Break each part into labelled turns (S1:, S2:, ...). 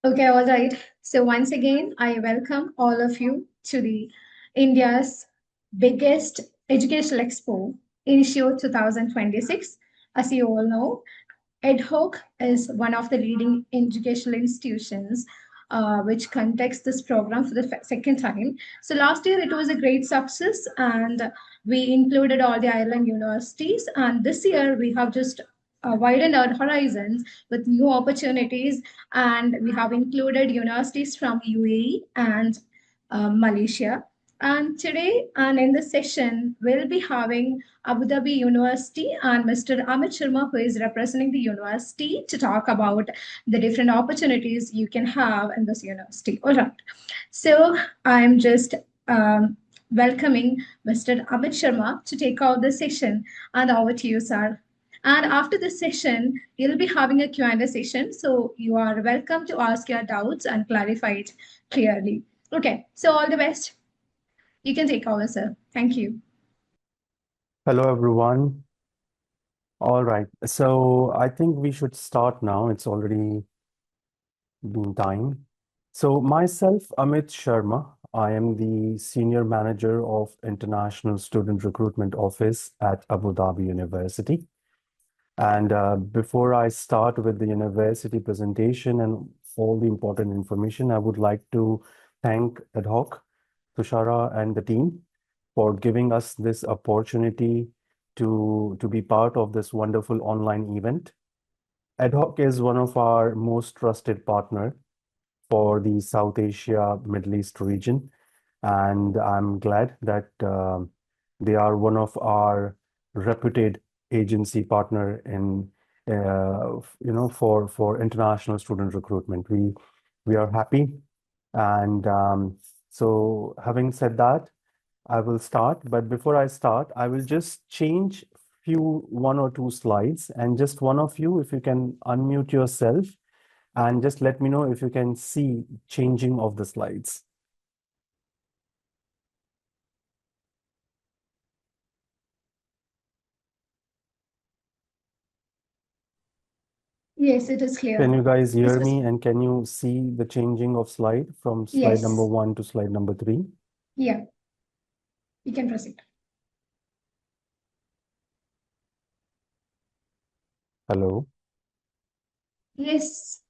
S1: Okay, all right. So once again, I welcome all of you to the India's biggest educational expo, INICIO 2026. As you all know, EdHoc is one of the leading educational institutions which conducts this program for the second time. So last year it was a great success, and we included all the island universities. And this year we have just widened our horizons with new opportunities, and we have included universities from UAE and Malaysia. And today and in this session, we'll be having Abu Dhabi University and Mr. Amit Sharma, who is representing the university, to talk about the different opportunities you can have in this university. All right. So I'm just welcoming Mr. Amit Sharma to take out the session. And over to you, sir. And after this session, you'll be having a Q&A session. So you are welcome to ask your doubts and clarify it clearly. Okay. So all the best. You can take over, sir. Thank you.
S2: Hello, everyone. All right. So I think we should start now. It's already been time. So myself, Amit Sharma, I am the Senior Manager of International Student Recruitment Office at Abu Dhabi University. And before I start with the university presentation and all the important information, I would like to thank AdHoc, Tushara, and the team for giving us this opportunity to be part of this wonderful online event. AdHoc is one of our most trusted partner for the South Asia, Middle East region. And I'm glad that they are one of our reputed agency partner in, for international student recruitment. We are happy. And so having said that, I will start, but before I start, I will just change one or two slides, and just one of you, if you can unmute yourself and just let me know if you can see changing of the slides.
S1: Yes, it is clear.
S2: Can you guys hear
S1: This was,
S2: me, and can you see the changing of slide from slide number
S1: yes.
S2: 1 to slide number 3?
S1: Yeah, you can proceed.
S2: Hello?
S1: Yes.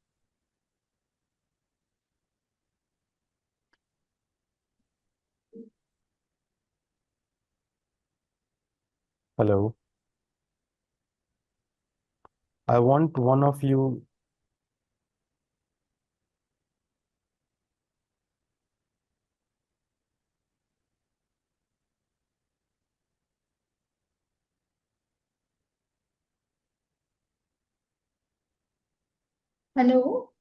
S2: Hello? I want one of you.
S1: Hello.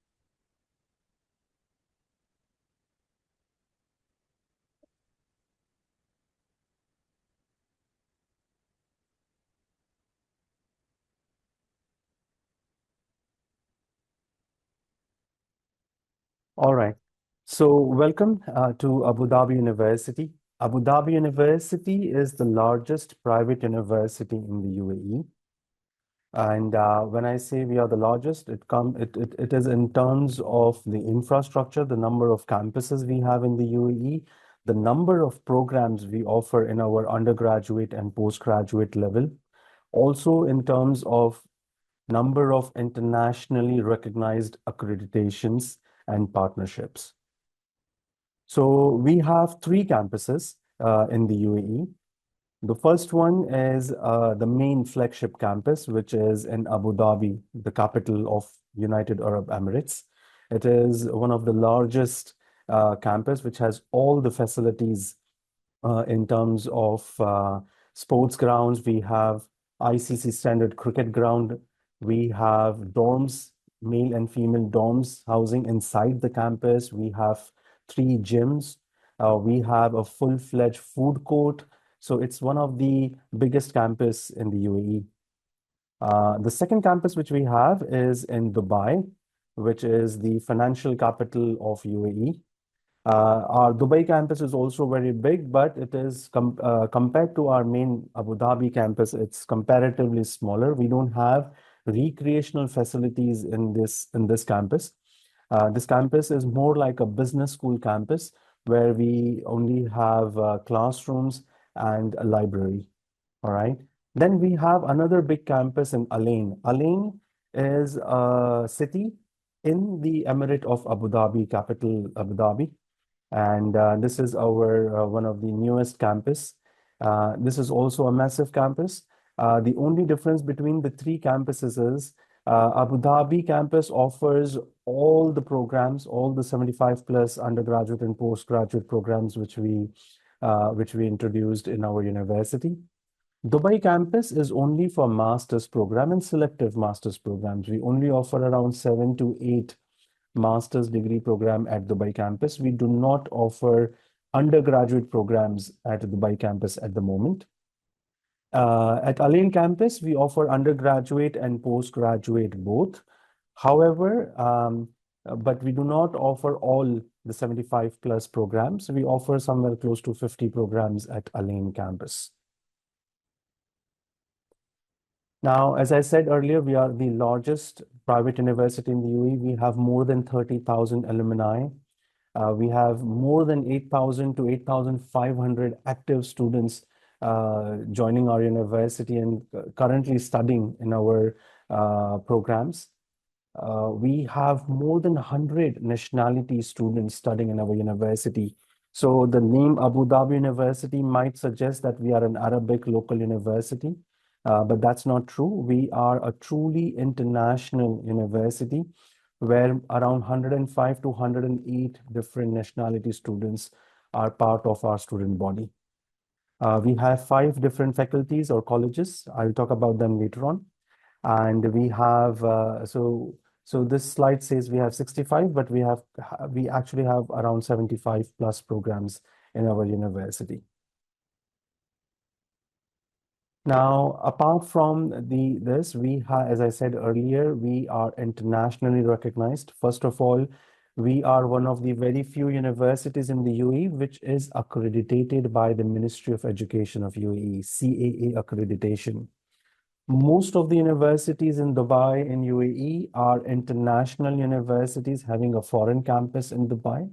S2: All right. So welcome to Abu Dhabi University. Abu Dhabi University is the largest private university in the UAE. And when I say we are the largest, it is in terms of the infrastructure, the number of campuses we have in the UAE, the number of programs we offer in our undergraduate and postgraduate level, also in terms of number of internationally recognized accreditations and partnerships. So we have 3 campuses in the UAE. The first one is the main flagship campus, which is in Abu Dhabi, the capital of United Arab Emirates. It is one of the largest campus, which has all the facilities in terms of sports grounds. We have ICC standard cricket ground. We have dorms, male and female dorms housing inside the campus. We have 3 gyms. We have a full-fledged food court. So it's one of the biggest campus in the UAE. The second campus which we have is in Dubai, which is the financial capital of UAE. Our Dubai campus is also very big, but it is compared to our main Abu Dhabi campus, it's comparatively smaller. We don't have recreational facilities in this campus. This campus is more like a business school campus where we only have classrooms and a library. All right. Then we have another big campus in Alain. Alain is a city in the Emirate of Abu Dhabi, capital Abu Dhabi. And this is our one of the newest campus. This is also a massive campus. The only difference between the three campuses is Abu Dhabi campus offers all the programs, all the 75 plus undergraduate and postgraduate programs which we introduced in our university. Dubai campus is only for master's program and selective master's programs. We only offer around 7 to 8 master's degree program at Dubai campus. We do not offer undergraduate programs at Dubai campus at the moment. At Alain campus, we offer undergraduate and postgraduate both. However, but we do not offer all the 75 plus programs. We offer somewhere close to 50 programs at Alain campus. Now, as I said earlier, we are the largest private university in the UAE. We have more than 30,000 alumni. We have more than 8,000 to 8,500 active students joining our university and currently studying in our programs. We have more than 100 nationality students studying in our university. So the name Abu Dhabi University might suggest that we are an Arabic local university, but that's not true. We are a truly international university where around 105 to 108 different nationality students are part of our student body. We have 5 different faculties or colleges. I'll talk about them later on. And we have, so this slide says we have 65, but we actually have around 75 plus programs in our university. Now, apart from this, we have, as I said earlier, we are internationally recognized. First of all, we are one of the very few universities in the UAE which is accredited by the Ministry of Education of UAE, CAA accreditation. Most of the universities in Dubai and UAE are international universities having a foreign campus in Dubai.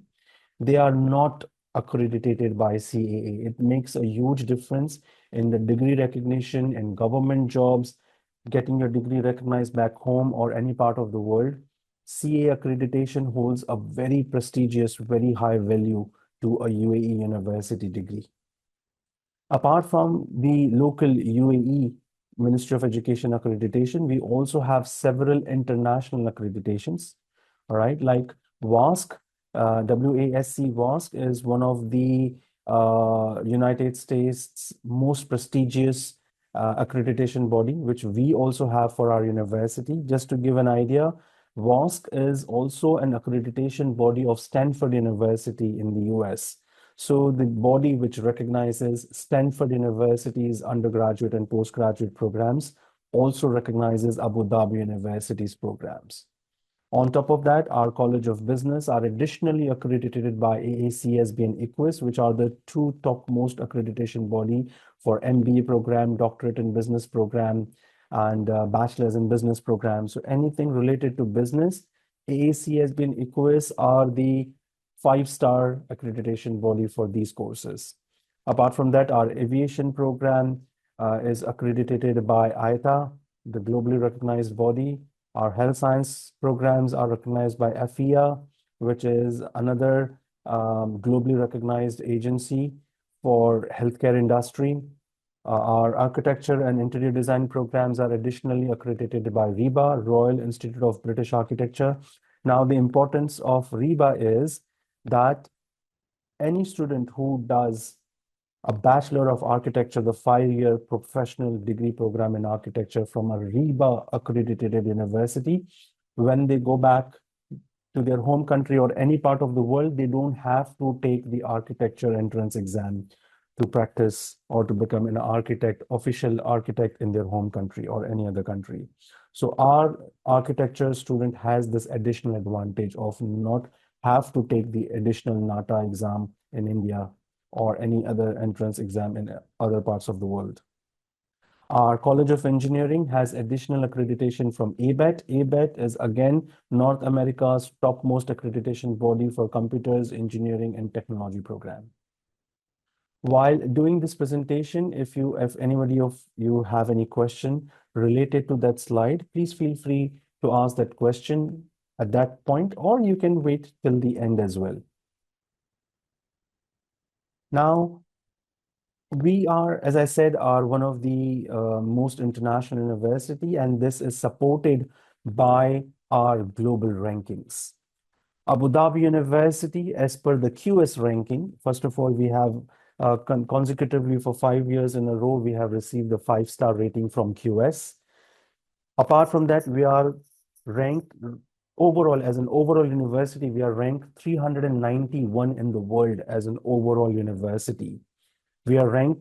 S2: They are not accredited by CAA. It makes a huge difference in the degree recognition and government jobs, getting your degree recognized back home or any part of the world. CAA accreditation holds a very prestigious, very high value to a UAE university degree. Apart from the local UAE Ministry of Education accreditation, we also have several international accreditations, all right, like WASC, WASC is one of the United States' most prestigious accreditation body, which we also have for our university. Just to give an idea, WASC is also an accreditation body of Stanford University in the US. So the body which recognizes Stanford University's undergraduate and postgraduate programs also recognizes Abu Dhabi University's programs. On top of that, our College of Business are additionally accredited by AACSB and ICWIS, which are the two topmost accreditation body for MBA program, doctorate in business program, and bachelor's in business program. So anything related to business, AACSB and ICWIS are the 5-star accreditation body for these courses. Apart from that, our aviation program is accredited by ITA, the globally recognized body. Our health science programs are recognized by FIA, which is another globally recognized agency for healthcare industry. Our architecture and interior design programs are additionally accredited by RIBA, Royal Institute of British Architecture. Now, the importance of RIBA is that any student who does a Bachelor of Architecture, the 5-year professional degree program in architecture from a RIBA accredited university, when they go back to their home country or any part of the world, they don't have to take the architecture entrance exam to practice or to become an architect, official architect in their home country or any other country. So our architecture student has this additional advantage of not have to take the additional NATA exam in India or any other entrance exam in other parts of the world. Our College of Engineering has additional accreditation from ABET. ABET is again North America's topmost accreditation body for computers, engineering, and technology program. While doing this presentation, if anybody of you have any question related to that slide, please feel free to ask that question at that point, or you can wait till the end as well. Now, we are, as I said, are one of the most international university, and this is supported by our global rankings. Abu Dhabi University, as per the QS ranking, first of all, we have consecutively for 5 years in a row, we have received a 5-star rating from QS. Apart from that, we are ranked overall, as an overall university, we are ranked 391 in the world as an overall university. We are ranked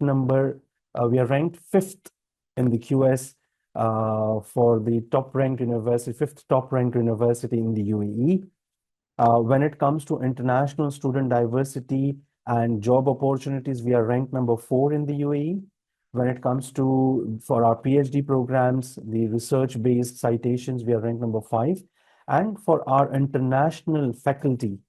S2: fifth in the QS for the top ranked university, fifth top ranked university in the UAE. When it comes to international student diversity and job opportunities, we are ranked number 4 in the UAE. When it comes to, for our PhD programs, the research-based citations, we are ranked number 5. And for our international faculty,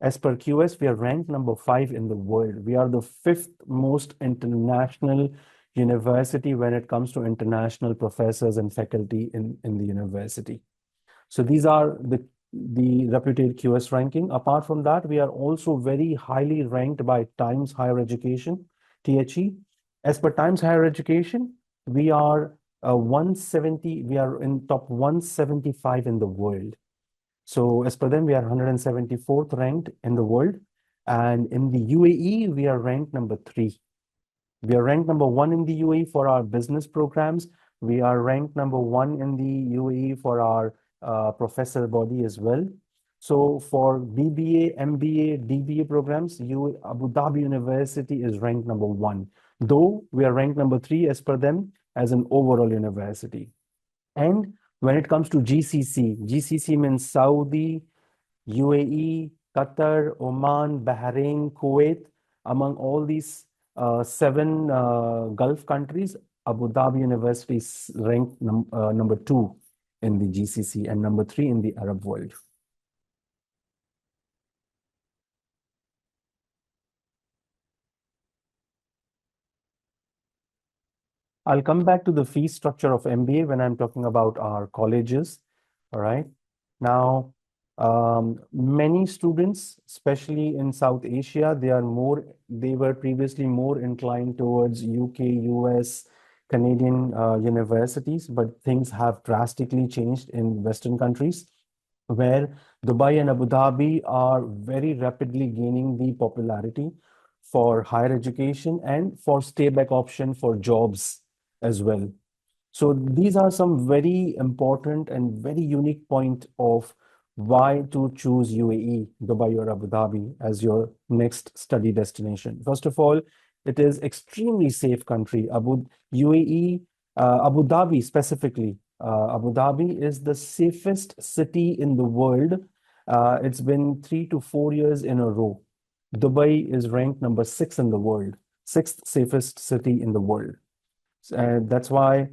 S2: as per QS, we are ranked number 5 in the world. We are the 5th most international university when it comes to international professors and faculty in the university. So these are the reputed QS ranking. Apart from that, we are also very highly ranked by Times Higher Education, THE. As per Times Higher Education, we are 170, we are in top 175 in the world. So as per them, we are 174th ranked in the world. And in the UAE, we are ranked number 3. We are ranked number 1 in the UAE for our business programs. We are ranked number 1 in the UAE for our professor body as well. So for BBA, MBA, DBA programs, Abu Dhabi University is ranked number 1, though we are ranked number 3 as per them as an overall university. And when it comes to GCC, GCC means Saudi, UAE, Qatar, Oman, Bahrain, Kuwait. Among all these 7 Gulf countries, Abu Dhabi University is ranked number 2 in the GCC and number 3 in the Arab world. I'll come back to the fee structure of MBA when I'm talking about our colleges. All right. Now, many students, especially in South Asia, they were previously more inclined towards UK, US, Canadian universities, but things have drastically changed in Western countries, where Dubai and Abu Dhabi are very rapidly gaining the popularity for higher education and for stay-back option for jobs as well. So these are some very important and very unique point of why to choose UAE, Dubai or Abu Dhabi as your next study destination. First of all, it is extremely safe country. UAE, Abu Dhabi specifically, Abu Dhabi is the safest city in the world. It's been 3 to 4 years in a row. Dubai is ranked number 6 in the world, 6th safest city in the world. That's why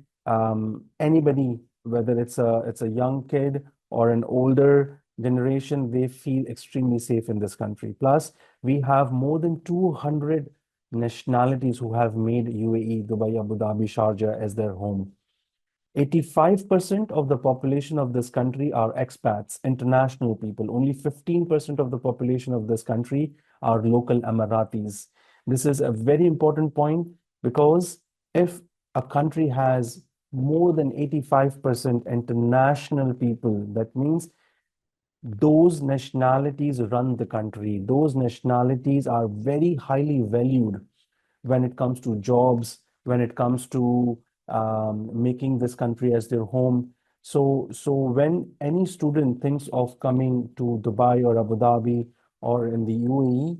S2: anybody, whether it's a young kid or an older generation, they feel extremely safe in this country. Plus, we have more than 200 nationalities who have made UAE, Dubai, Abu Dhabi, Sharjah as their home. 85% of the population of this country are expats, international people. Only 15% of the population of this country are local Emiratis. This is a very important point because if a country has more than 85% international people, that means those nationalities run the country. Those nationalities are very highly valued when it comes to jobs, when it comes to making this country as their home. So when any student thinks of coming to Dubai or Abu Dhabi or in the UAE,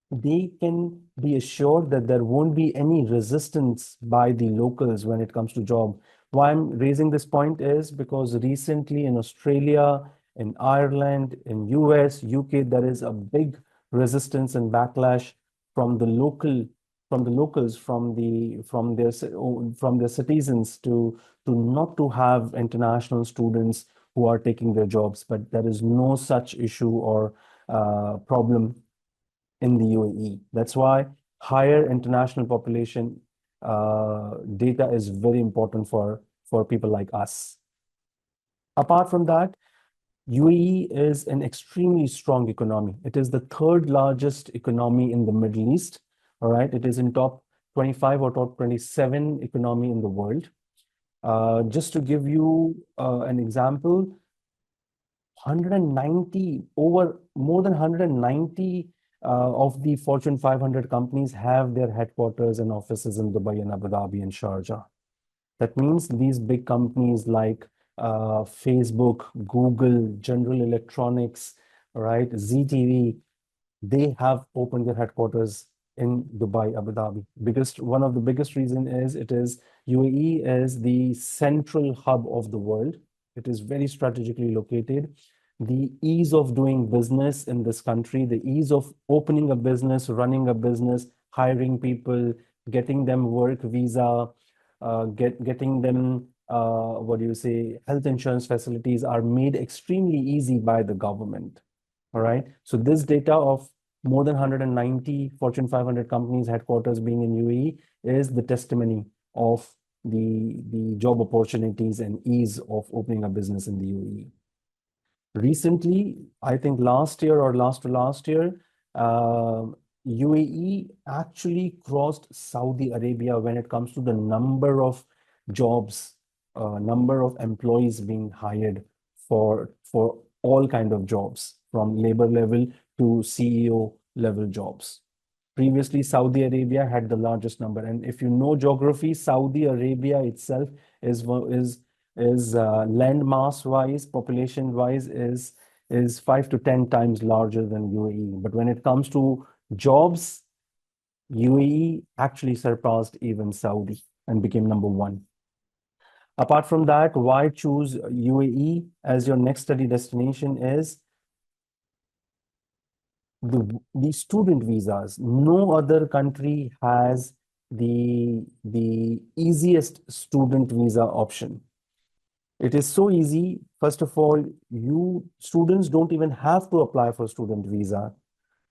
S2: they can be assured that there won't be any resistance by the locals when it comes to job. Why I'm raising this point is because recently in Australia, in Ireland, in US, UK, there is a big resistance and backlash from the local from the locals, from their citizens to not to have international students who are taking their jobs, but there is no such issue or problem in the UAE. That's why higher international population data is very important for people like us. Apart from that, UAE is an extremely strong economy. It is the third largest economy in the Middle East. All right, it is in top 25 or top 27 economy in the world. Just to give you an example, 190 over more than 190 of the Fortune 500 companies have their headquarters and offices in Dubai and Abu Dhabi and Sharjah. That means these big companies like Facebook, Google, General Electronics, right, ZTV, they have opened their headquarters in Dubai, Abu Dhabi. One of the biggest reason is UAE is the central hub of the world. It is very strategically located. The ease of doing business in this country, the ease of opening a business, running a business, hiring people, getting them work visa, getting them what do you say, health insurance facilities are made extremely easy by the government. All right. So this data of more than 190 Fortune 500 companies headquarters being in UAE is the testimony of the job opportunities and ease of opening a business in the UAE. Recently, I think last year or last to last year, UAE actually crossed Saudi Arabia when it comes to the number of jobs, number of employees being hired for all kind of jobs, from labor level to CEO level jobs. Previously, Saudi Arabia had the largest number, and if you know geography, Saudi Arabia itself is land mass wise, population wise, is 5 to 10 times larger than UAE. But when it comes to jobs, UAE actually surpassed even Saudi and became number one. Apart from that, why choose UAE as your next study destination is the student visas. No other country has the easiest student visa option. It is so easy. First of all, you students don't even have to apply for student visa.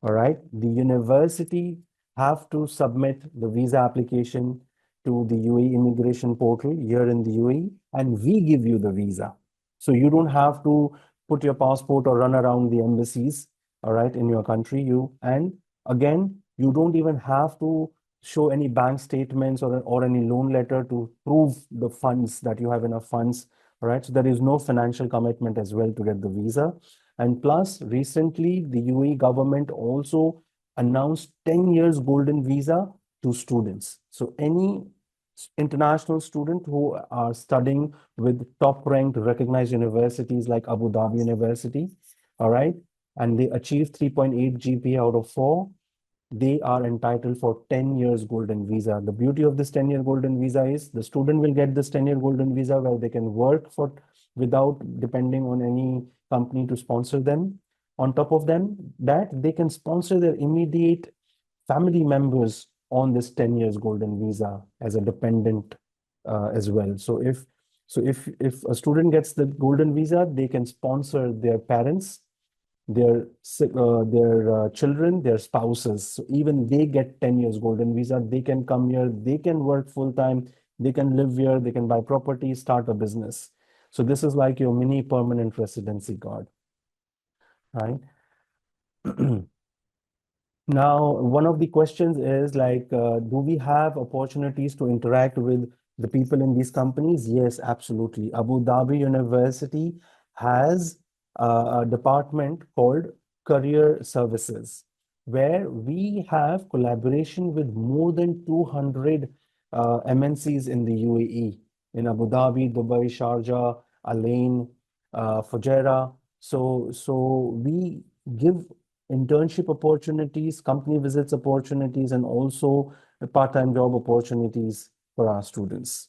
S2: All right. The university have to submit the visa application to the UAE immigration portal here in the UAE, and we give you the visa. So you don't have to put your passport or run around the embassies, all right, in your country. And again, you don't even have to show any bank statements or any loan letter to prove the funds that you have enough funds. All right. So there is no financial commitment as well to get the visa. And plus, recently, the UAE government also announced 10 years golden visa to students. So any international student who are studying with top ranked recognized universities like Abu Dhabi University, all right, and they achieve 3.8 GPA out of 4, they are entitled for 10 years golden visa. The beauty of this 10-year golden visa is the student will get this 10-year golden visa where they can work for without depending on any company to sponsor them. On top of them, that they can sponsor their immediate family members on this 10 years golden visa as a dependent as well. So if a student gets the golden visa, they can sponsor their parents, their children, their spouses. So even they get 10 years golden visa, they can come here, they can work full time, they can live here, they can buy property, start a business. So this is like your mini permanent residency card, right? Now, one of the questions is like, do we have opportunities to interact with the people in these companies? Yes, absolutely. Abu Dhabi University has a department called Career Services, where we have collaboration with more than 200 MNCs in the UAE, in Abu Dhabi, Dubai, Sharjah, Alain, Fujairah. So we give internship opportunities, company visits opportunities, and also part-time job opportunities for our students.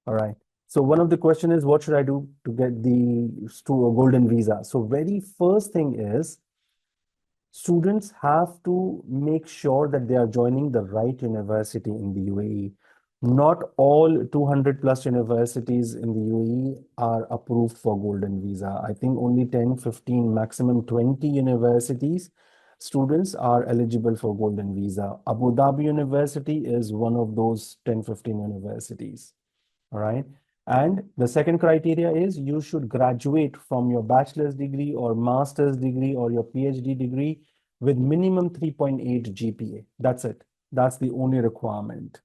S2: All right. So one of the question is, what should I do to get the golden visa? So very first thing is students have to make sure that they are joining the right university in the UAE. Not all 200 plus universities in the UAE are approved for golden visa. I think only 10, 15, maximum 20 universities students are eligible for golden visa. Abu Dhabi University is one of those 10, 15 universities. All right. And the second criteria is you should graduate from your bachelor's degree or master's degree or your PhD degree with minimum 3.8 GPA. That's it. That's the only requirement.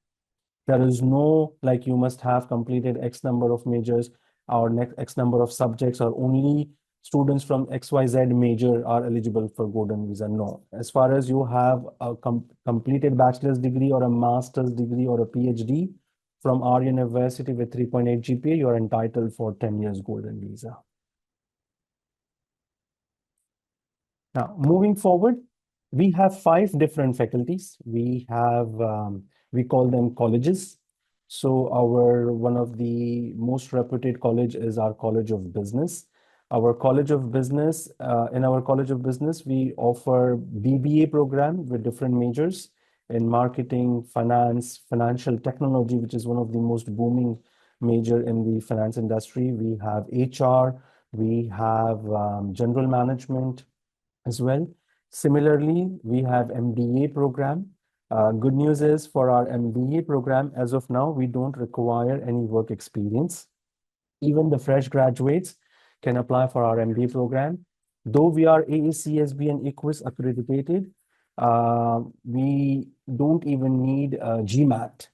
S2: There is no like you must have completed X number of majors or next X number of subjects or only students from XYZ major are eligible for golden visa. No. As far as you have a completed bachelor's degree or a master's degree or a PhD from our university with 3.8 GPA, you are entitled for 10 years golden visa. Now, moving forward, we have five different faculties. We call them colleges. So our one of the most reputed college is our College of Business. Our College of Business, in our College of Business, we offer BBA program with different majors in marketing, finance, financial technology, which is one of the most booming major in the finance industry. We have HR, we have general management, as well. Similarly, we have MBA program. Good news is for our MBA program, as of now, we don't require any work experience. Even the fresh graduates can apply for our MBA program. Though we are AACSB and EQUIS accredited, we don't even need GMAT.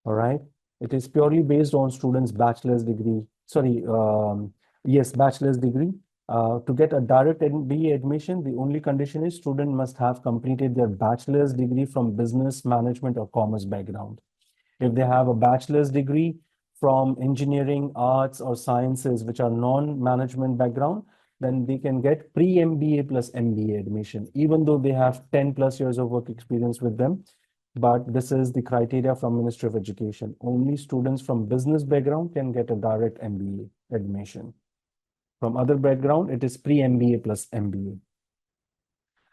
S2: All right. It is purely based on students' bachelor's degree. Sorry, yes, bachelor's degree. To get a direct MBA admission, the only condition is student must have completed their bachelor's degree from business, management, or commerce background. If they have a bachelor's degree from engineering, arts, or sciences, which are non-management background, then they can get pre-MBA plus MBA admission, even though they have 10 plus years of work experience with them. But this is the criteria from Ministry of Education. Only students from business background can get a direct MBA admission. From other background, it is pre-MBA plus MBA.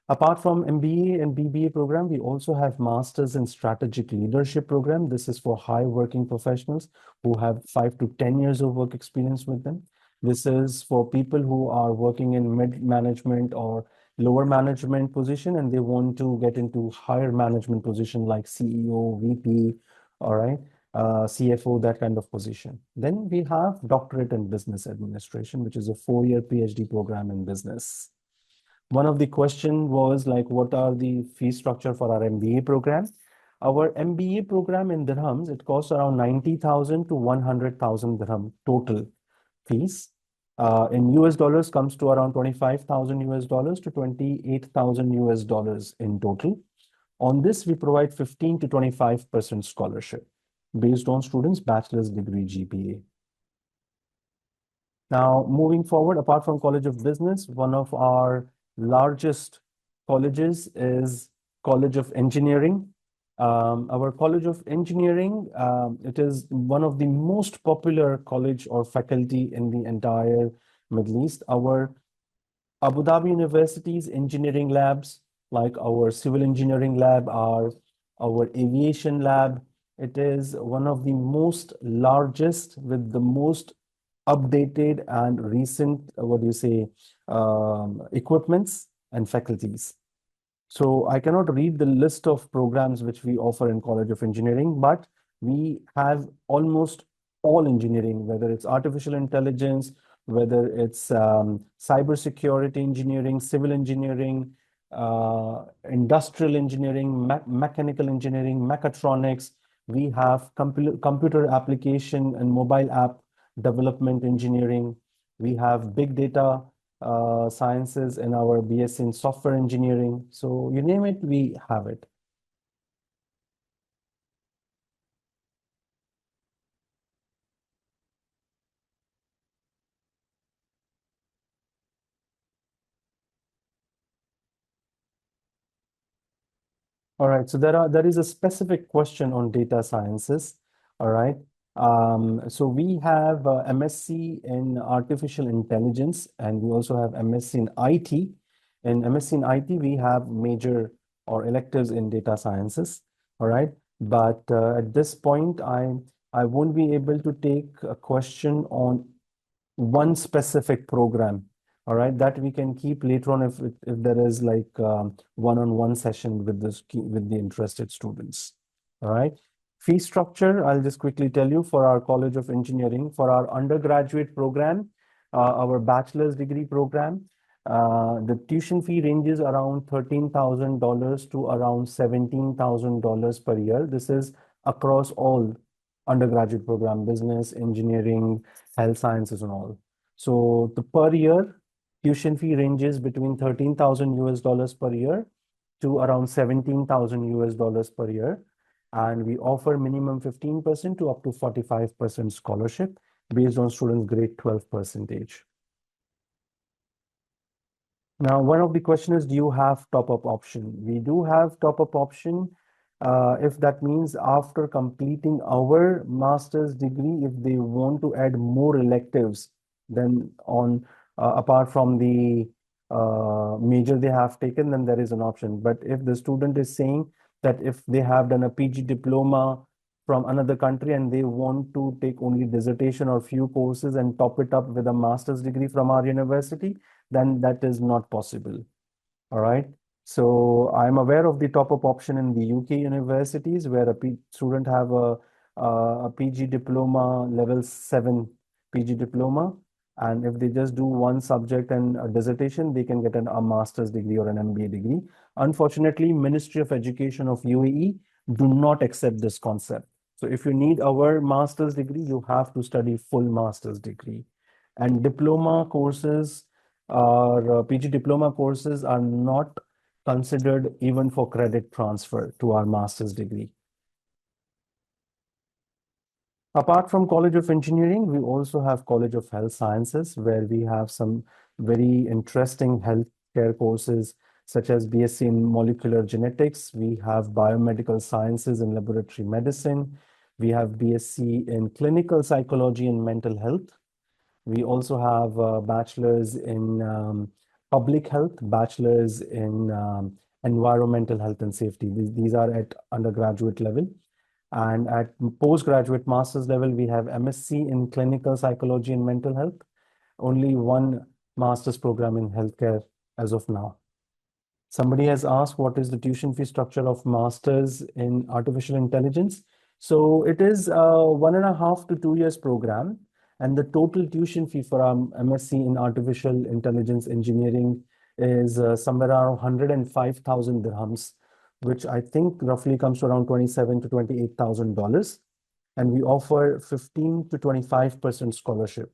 S2: Apart from MBA and BBA program, we also have Masters in Strategic Leadership program. This is for high working professionals who have 5 to 10 years of work experience with them. This is for people who are working in mid management or lower management position and they want to get into higher management position like CEO, VP, all right, CFO, that kind of position. Then we have Doctorate in Business Administration, which is a 4-year PhD program in business. One of the question was like, what are the fee structure for our MBA program? Our MBA program in dirhams, it costs around 90,000 to 100,000 dirham total fees. In US dollars comes to around 25,000 US dollars to 28,000 US dollars in total. On this, we provide 15 to 25% scholarship based on students' bachelor's degree GPA. Now, moving forward, apart from College of Business, one of our largest colleges is College of Engineering. Our College of Engineering, it is one of the most popular college or faculty in the entire Middle East. Our Abu Dhabi University's engineering labs, like our civil engineering lab, our aviation lab, it is one of the most largest with the most updated and recent, what do you say, equipments and faculties. So I cannot read the list of programs which we offer in College of Engineering, but we have almost all engineering, whether it's artificial intelligence, whether it's cybersecurity engineering, civil engineering, industrial engineering, mechanical engineering, mechatronics. We have computer application and mobile app development engineering. We have big data sciences in our BS in software engineering. So you name it, we have it. All right, so there is a specific question on data sciences. All right. So we have MSc in artificial intelligence, and we also have MSc in IT. In MSc in IT, we have major or electives in data sciences, all right? But at this point, I won't be able to take a question on one specific program, all right? That we can keep later on if there is like one-on-one session with with the interested students, all right? Fee structure, I'll just quickly tell you for our College of Engineering, for our undergraduate program, our bachelor's degree program, the tuition fee ranges around $13,000 to around $17,000 per year. This is across all undergraduate program, business, engineering, health sciences, and all. So the per year tuition fee ranges between 13,000 US dollars per year to around 17,000 US dollars per year. And we offer minimum 15% to up to 45% scholarship based on students' grade 12 percentage. Now, one of the question is, do you have top-up option? We do have top-up option. If that means after completing our master's degree, if they want to add more electives, then on apart from the major they have taken, then there is an option. But if the student is saying that if they have done a PG diploma from another country and they want to take only dissertation or few courses and top it up with a master's degree from our university, then that is not possible. All right. So I'm aware of the top-up option in the UK universities where a student have a PG diploma, level 7 PG diploma. And if they just do one subject and a dissertation, they can get a master's degree or an MBA degree. Unfortunately, Ministry of Education of UAE do not accept this concept. So if you need our master's degree, you have to study full master's degree. And diploma courses or PG diploma courses are not considered even for credit transfer to our master's degree. Apart from College of Engineering, we also have College of Health Sciences, where we have some very interesting healthcare courses, such as BSc in Molecular Genetics. We have Biomedical Sciences and Laboratory Medicine. We have BSc in Clinical Psychology and Mental Health. We also have bachelor's in public health, bachelor's in environmental health and safety. These are at undergraduate level. And at postgraduate master's level, we have MSc in clinical psychology and mental health. Only one master's program in healthcare as of now. Somebody has asked what is the tuition fee structure of master's in artificial intelligence. So it is a 1.5 to 2 years program. And the total tuition fee for our MSc in artificial intelligence engineering is somewhere around 105,000 dirhams, which I think roughly comes to around $27,000 to $28,000. And we offer 15 to 25% scholarship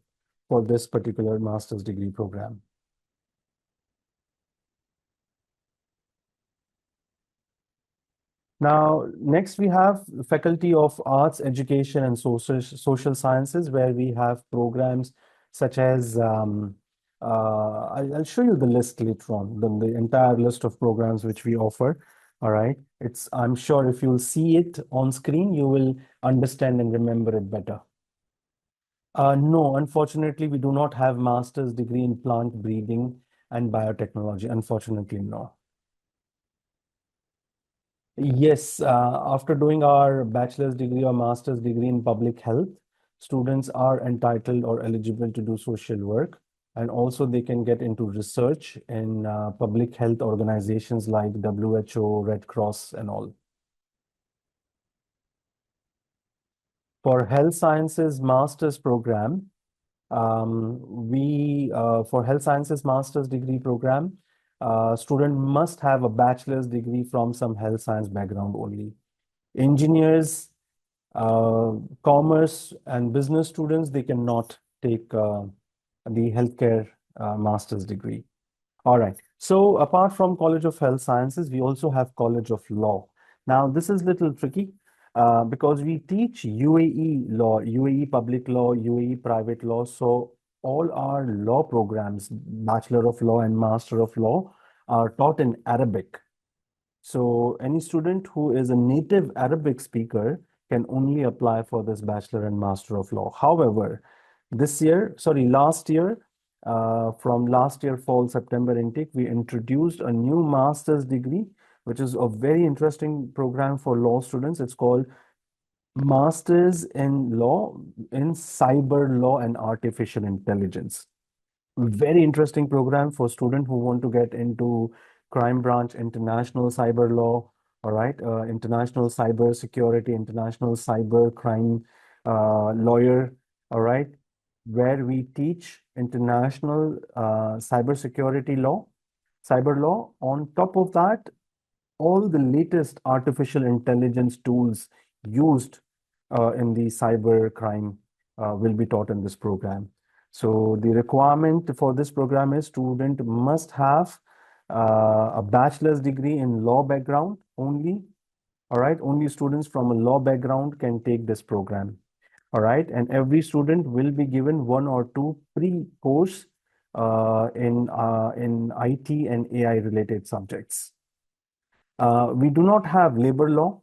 S2: for this particular master's degree program. Now, next we have Faculty of Arts, Education and Social Sciences, where we have programs such as, I'll show you the list later on, the entire list of programs which we offer. All right. I'm sure if you'll see it on screen, you will understand and remember it better. No, unfortunately, we do not have master's degree in plant breeding and biotechnology. Unfortunately, no. Yes, after doing our bachelor's degree or master's degree in public health, students are entitled or eligible to do social work. And also they can get into research in public health organizations like WHO, Red Cross, and all. For health sciences master's program, for health sciences master's degree program, student must have a bachelor's degree from some health science background only. Engineers, commerce and business students, they cannot take the healthcare master's degree. All right. So apart from College of Health Sciences, we also have College of Law. Now, this is a little tricky because we teach UAE law, UAE public law, UAE private law. So all our law programs, Bachelor of Law and Master of Law, are taught in Arabic. So any student who is a native Arabic speaker can only apply for this Bachelor and Master of Law. However, last year, from last year fall September intake, we introduced a new master's degree, which is a very interesting program for law students. It's called Masters in Law in Cyber Law and Artificial Intelligence. Very interesting program for students who want to get into crime branch, international cyber law, all right, international cyber security, international cyber crime lawyer, all right, where we teach international cyber security law, cyber law. On top of that, all the latest artificial intelligence tools used in the cyber crime will be taught in this program. So the requirement for this program is student must have a bachelor's degree in law background only. All right, only students from a law background can take this program. All right, and every student will be given one or two pre-course in IT and AI related subjects. We do not have labor law.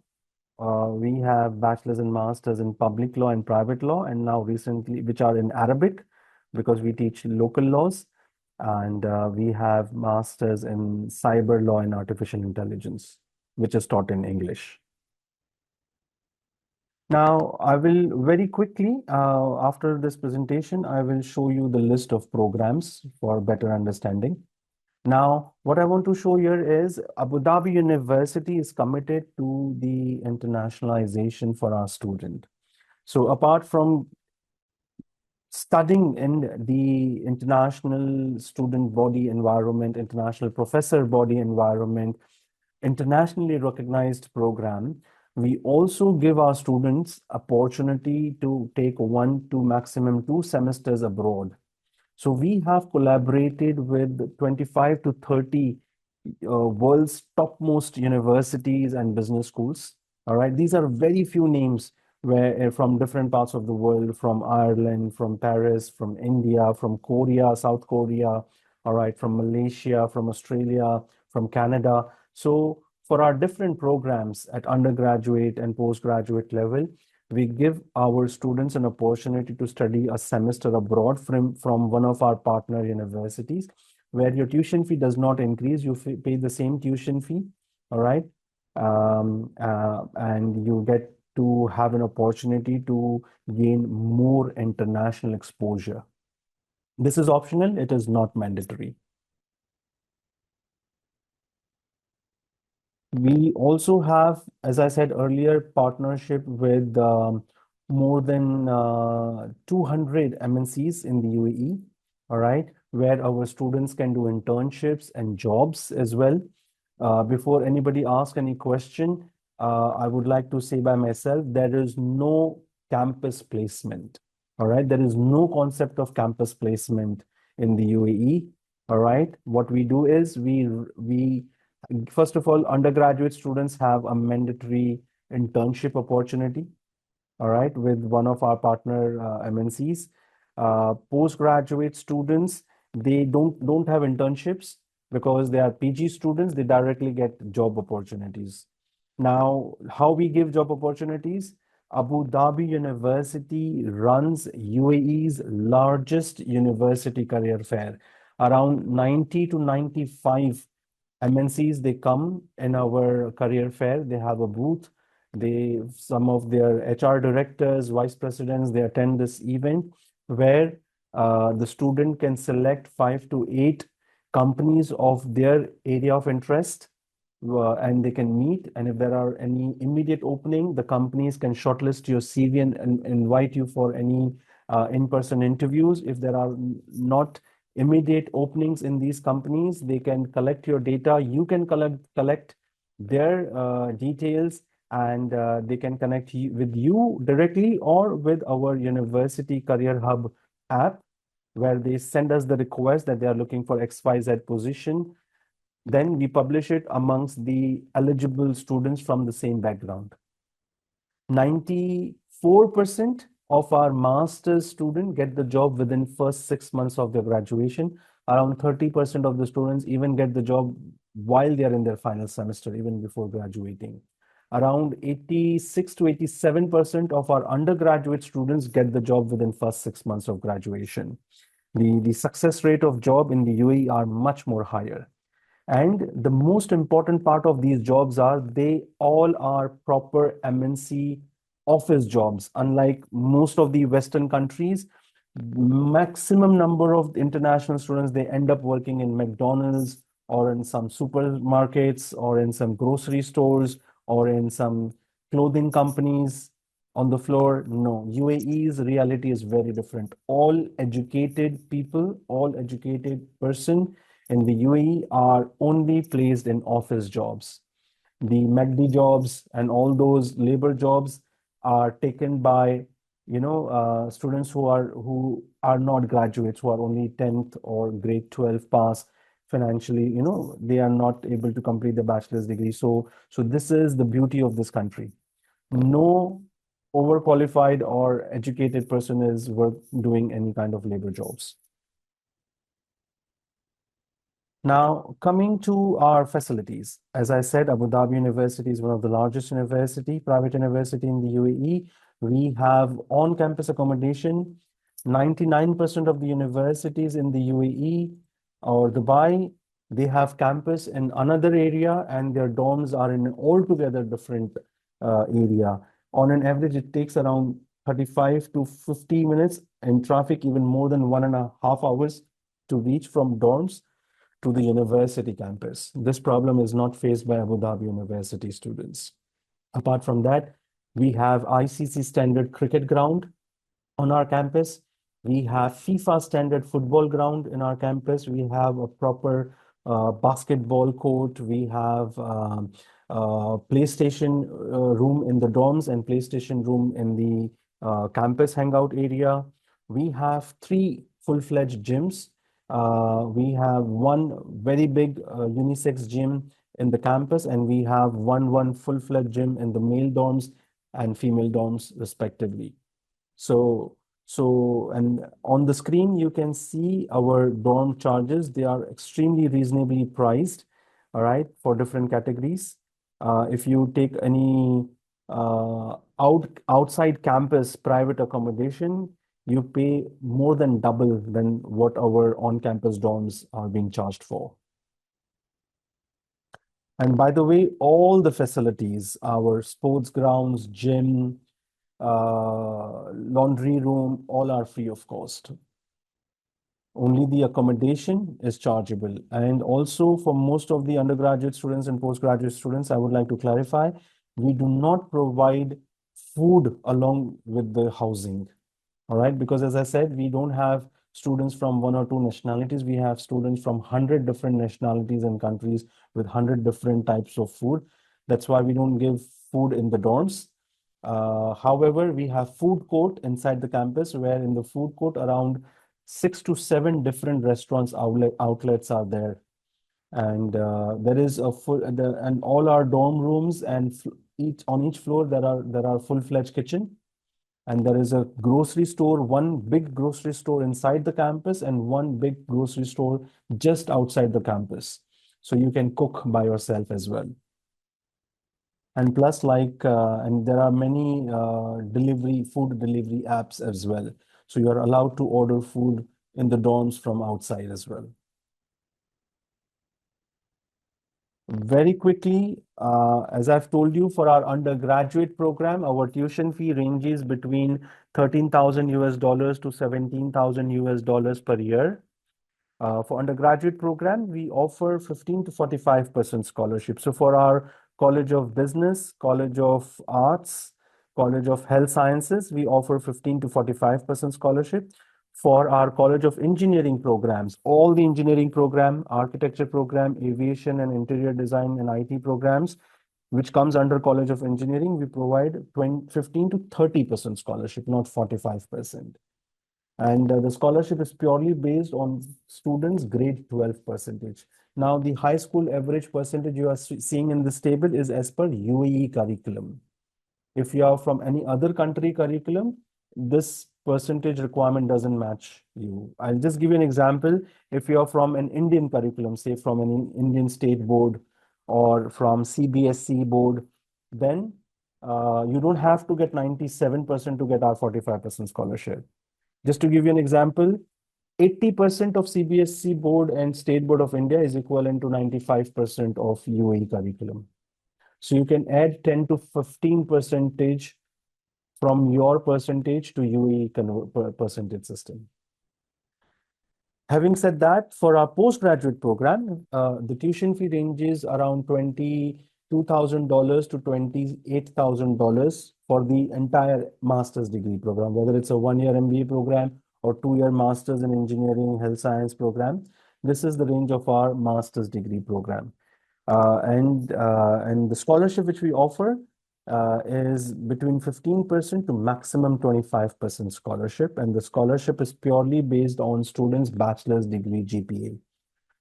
S2: We have bachelor's and master's in public law and private law, and now recently, which are in Arabic, because we teach local laws, and we have master's in cyber law and artificial intelligence, which is taught in English. Now, I will very quickly, after this presentation, I will show you the list of programs for better understanding. Now, what I want to show here is Abu Dhabi University is committed to the internationalization for our student. So apart from studying in the international student body environment, international professor body environment, internationally recognized program, we also give our students opportunity to take 1 to maximum 2 semesters abroad. So we have collaborated with 25 to 30 world's topmost universities and business schools. All right, these are very few names where from different parts of the world, from Ireland, from Paris, from India, from Korea, South Korea, all right, from Malaysia, from Australia, from Canada. So for our different programs at undergraduate and postgraduate level, we give our students an opportunity to study a semester abroad from one of our partner universities, where your tuition fee does not increase. You pay the same tuition fee, all right? And you get to have an opportunity to gain more international exposure. This is optional, it is not mandatory. We also have, as I said earlier, partnership with more than 200 MNCs in the UAE, all right, where our students can do internships and jobs as well. Before anybody asks any question, I would like to say by myself, there is no campus placement, all right? There is no concept of campus placement in the UAE, all right? What we do is we first of all, undergraduate students have a mandatory internship opportunity, all right, with one of our partner MNCs. Postgraduate students, they don't have internships because they are PG students, they directly get job opportunities. Now, how we give job opportunities? Abu Dhabi University runs UAE's largest university career fair. Around 90 to 95 MNCs, they come in our career fair. They have a booth. Some of their HR directors, vice presidents, they attend this event where the student can select 5 to 8 companies of their area of interest, and they can meet. And if there are any immediate opening, the companies can shortlist your CV and invite you for any in-person interviews. If there are not immediate openings in these companies, they can collect your data. You can collect their details, and they can connect with you directly or with our University Career Hub app, where they send us the request that they are looking for XYZ position. Then we publish it amongst the eligible students from the same background. 94% of our master's students get the job within first 6 months of their graduation. Around 30% of the students even get the job while they are in their final semester, even before graduating. Around 86 to 87% of our undergraduate students get the job within first 6 months of graduation. The success rate of job in the UAE are much more higher. And the most important part of these jobs are they all are proper MNC office jobs. Unlike most of the Western countries, maximum number of international students, they end up working in McDonald's or in some supermarkets or in some grocery stores or in some clothing companies on the floor. No, UAE's reality is very different. All educated people, all educated person in the UAE are only placed in office jobs. The MACD jobs and all those labor jobs are taken by, students who are not graduates, who are only 10th or grade 12 pass financially, they are not able to complete the bachelor's degree. So this is the beauty of this country. No overqualified or educated person is worth doing any kind of labor jobs. Now, coming to our facilities, as I said, Abu Dhabi University is one of the largest private university in the UAE. We have on-campus accommodation. 99% of the universities in the UAE or Dubai, they have campus in another area and their dorms are in an altogether different area. On an average, it takes around 35 to 50 minutes in traffic, even more than 1.5 hours to reach from dorms to the university campus. This problem is not faced by Abu Dhabi University students. Apart from that, we have ICC standard cricket ground on our campus. We have FIFA standard football ground in our campus. We have a proper basketball court. We have PlayStation room in the dorms and PlayStation room in the campus hangout area. We have 3 full-fledged gyms. We have one very big unisex gym in the campus, and we have one full-fledged gym in the male dorms and female dorms, respectively. And on the screen, you can see our dorm charges. They are extremely reasonably priced, all right, for different categories. If you take any outside campus private accommodation, you pay more than double than what our on-campus dorms are being charged for. And by the way, all the facilities, our sports grounds, gym, laundry room, all are free of cost. Only the accommodation is chargeable. And also for most of the undergraduate students and postgraduate students, I would like to clarify, we do not provide food along with the housing. All right, because as I said, we don't have students from 1 or 2 nationalities. We have students from 100 different nationalities and countries with 100 different types of food. That's why we don't give food in the dorms. However, we have food court inside the campus, where in the food court around 6 to 7 different outlets are there. And there is a and all our dorm rooms and on each floor there are full-fledged kitchen. And there is a grocery store, one big grocery store inside the campus and one big grocery store just outside the campus. So you can cook by yourself as well. And plus, and there are many food delivery apps as well. So you are allowed to order food in the dorms from outside as well. Very quickly, as I've told you, for our undergraduate program, our tuition fee ranges between 13,000 US dollars to 17,000 US dollars per year. For undergraduate program, we offer 15 to 45% scholarship. So for our College of Business, College of Arts, College of Health Sciences, we offer 15 to 45% scholarship. For our College of Engineering programs, all the engineering program, architecture program, aviation and interior design and IT programs, which comes under College of Engineering, we provide 15 to 30% scholarship, not 45%. And the scholarship is purely based on students' grade 12 percentage. Now, the high school average percentage you are seeing in this table is as per UAE curriculum. If you are from any other country curriculum, this percentage requirement doesn't match you. I'll just give you an example. If you are from an Indian curriculum, say from an Indian state board or from CBSE board, then you don't have to get 97% to get our 45% scholarship. Just to give you an example, 80% of CBSE board and State Board of India is equivalent to 95% of UAE curriculum. So you can add 10 to 15 percentage from your percentage to UAE percentage system. Having said that, for our postgraduate program, the tuition fee ranges around $22,000 to $28,000 for the entire master's degree program, whether it's a one-year MBA program or two-year master's in engineering, health science program. This is the range of our master's degree program. And the scholarship which we offer is between 15% to maximum 25% scholarship. And the scholarship is purely based on students' bachelor's degree GPA.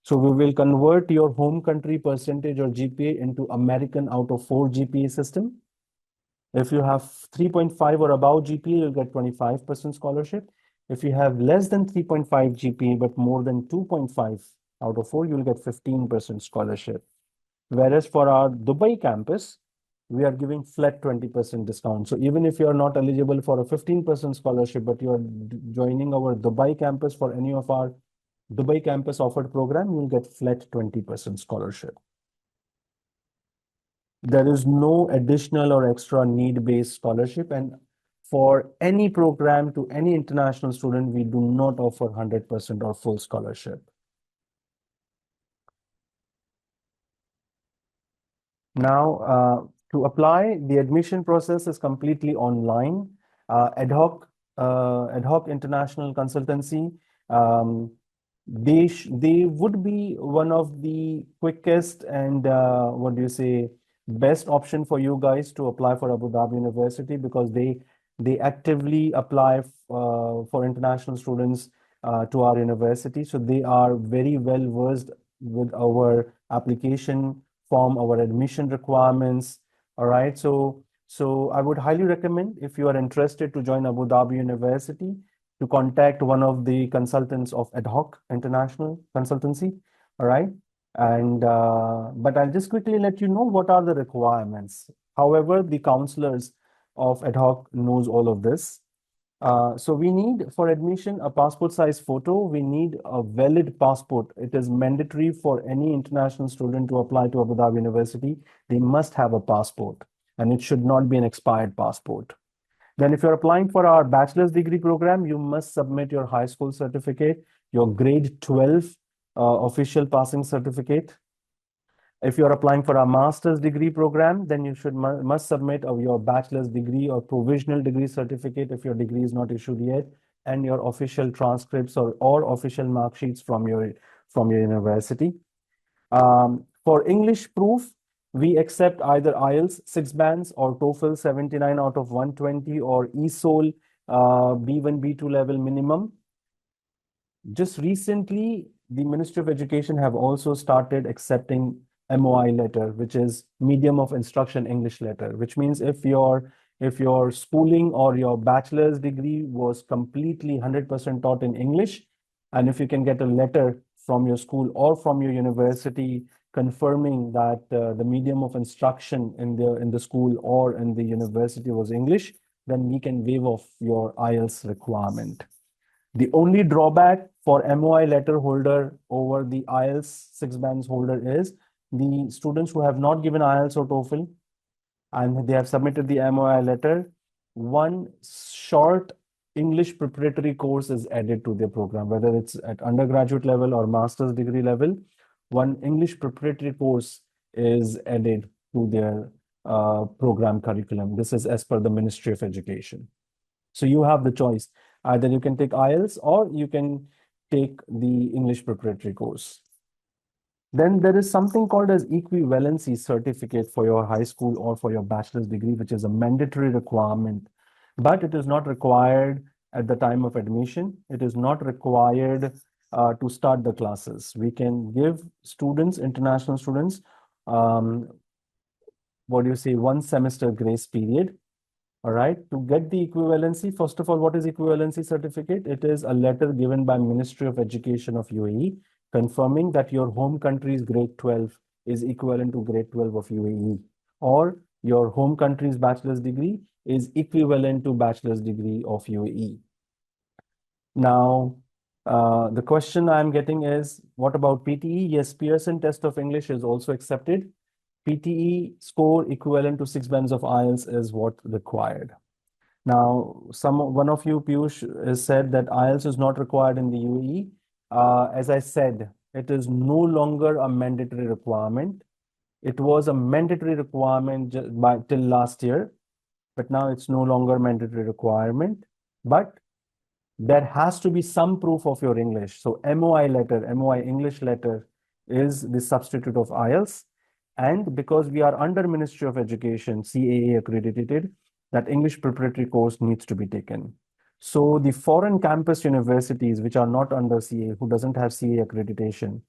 S2: So we will convert your home country percentage or GPA into American out of 4 GPA system. If you have 3.5 or above GPA, you'll get 25% scholarship. If you have less than 3.5 GPA, but more than 2.5 out of 4, you'll get 15% scholarship. Whereas for our Dubai campus, we are giving flat 20% discount. So even if you are not eligible for a 15% scholarship, but you are joining our Dubai campus for any of our Dubai campus offered program, you'll get flat 20% scholarship. There is no additional or extra need-based scholarship. And for any program to any international student, we do not offer 100% or full scholarship. Now, to apply, the admission process is completely online. Ad hoc international consultancy. They would be one of the quickest and best option for you guys to apply for Abu Dhabi University, because they actively apply for international students to our university. So they are very well versed with our application form, our admission requirements. All right. So I would highly recommend, if you are interested to join Abu Dhabi University, to contact one of the consultants of Ad hoc International Consultancy. All right. And but I'll just quickly let you know what are the requirements. However, the counselors of Ad hoc knows all of this. So we need, for admission, a passport size photo. We need a valid passport. It is mandatory for any international student to apply to Abu Dhabi University. They must have a passport, and it should not be an expired passport. Then if you're applying for our bachelor's degree program, you must submit your high school certificate, your grade 12 official passing certificate. If you're applying for a master's degree program, then you must submit your bachelor's degree or provisional degree certificate if your degree is not issued yet, and your official transcripts or official mark sheets from your university. For English proof, we accept either IELTS 6 bands or TOEFL 79 out of 120 or ESOL B1, B2 level minimum. Just recently, the Ministry of Education have also started accepting MOI letter, which is medium of instruction English letter, which means if your schooling or your bachelor's degree was completely 100% taught in English, and if you can get a letter from your school or from your university confirming that the medium of instruction in the school or in the university was English, then we can waive off your IELTS requirement. The only drawback for MOI letter holder over the IELTS 6 bands holder is the students who have not given IELTS or TOEFL and they have submitted the MOI letter, one short English preparatory course is added to their program, whether it's at undergraduate level or master's degree level. One English preparatory course is added to their program curriculum. This is as per the Ministry of Education. So you have the choice. Either you can take IELTS or you can take the English preparatory course. Then there is something called as equivalency certificate for your high school or for your bachelor's degree, which is a mandatory requirement, but it is not required at the time of admission. It is not required to start the classes. We can give students, international students, 1 semester grace period. All right, to get the equivalency, first of all, what is equivalency certificate? It is a letter given by Ministry of Education of UAE confirming that your home country's grade 12 is equivalent to grade 12 of UAE, or your home country's bachelor's degree is equivalent to bachelor's degree of UAE. Now, The question I'm getting is, what about PTE? Yes, Pearson test of English is also accepted. PTE score equivalent to 6 bands of IELTS is what required. Now, one of you, Piyush, has said that IELTS is not required in the UAE. As I said, it is no longer a mandatory requirement. It was a mandatory requirement till last year, but now it's no longer mandatory requirement. But there has to be some proof of your English. So MOI letter, MOI English letter is the substitute of IELTS. And because we are under Ministry of Education, CAA accredited, that English preparatory course needs to be taken. So the foreign campus universities, which are not under CAA, who doesn't have CAA accreditation,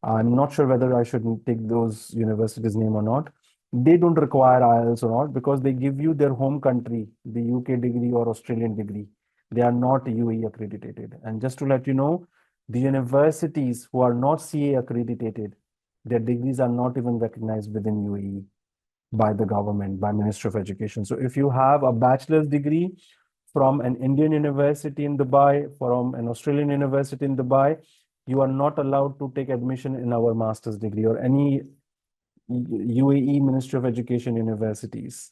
S2: I'm not sure whether I should take those universities' name or not. They don't require IELTS or not because they give you their home country, the UK degree or Australian degree. They are not UAE accredited. And just to let you know, the universities who are not CA accredited, their degrees are not even recognized within UAE by the government, by Ministry of Education. So if you have a bachelor's degree from an Indian university in Dubai, from an Australian university in Dubai, you are not allowed to take admission in our master's degree or any UAE Ministry of Education universities.